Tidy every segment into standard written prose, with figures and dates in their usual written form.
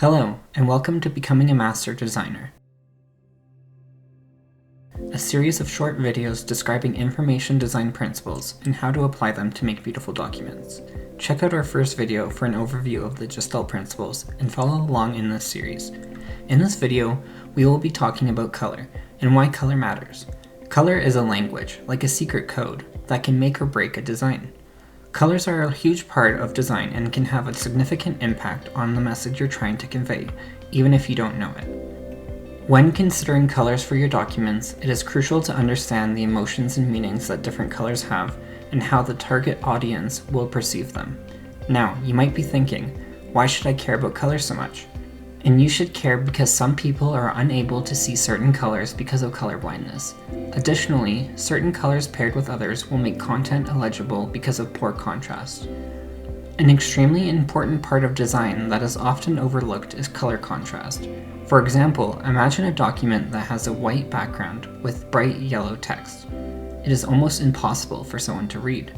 Hello, and welcome to Becoming a Master Designer, a series of short videos describing information design principles and how to apply them to make beautiful documents. Check out our first video for an overview of the Gestalt principles and follow along in this series. In this video, we will be talking about color and why color matters. Color is a language, like a secret code, that can make or break a design. Colors are a huge part of design and can have a significant impact on the message you're trying to convey, even if you don't know it. When considering colors for your documents, it is crucial to understand the emotions and meanings that different colors have and how the target audience will perceive them. Now, you might be thinking, why should I care about colors so much? And you should care because some people are unable to see certain colors because of color blindness. Additionally, certain colors paired with others will make content illegible because of poor contrast. An extremely important part of design that is often overlooked is color contrast. For example, imagine a document that has a white background with bright yellow text. It is almost impossible for someone to read.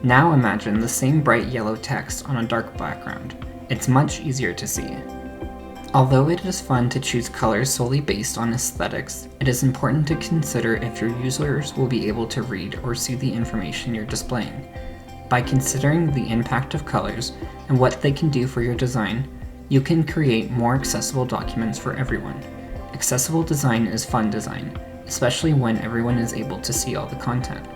Now imagine the same bright yellow text on a dark background. It's much easier to see. Although it is fun to choose colors solely based on aesthetics, it is important to consider if your users will be able to read or see the information you're displaying. By considering the impact of colors and what they can do for your design, you can create more accessible documents for everyone. Accessible design is fun design, especially when everyone is able to see all the content.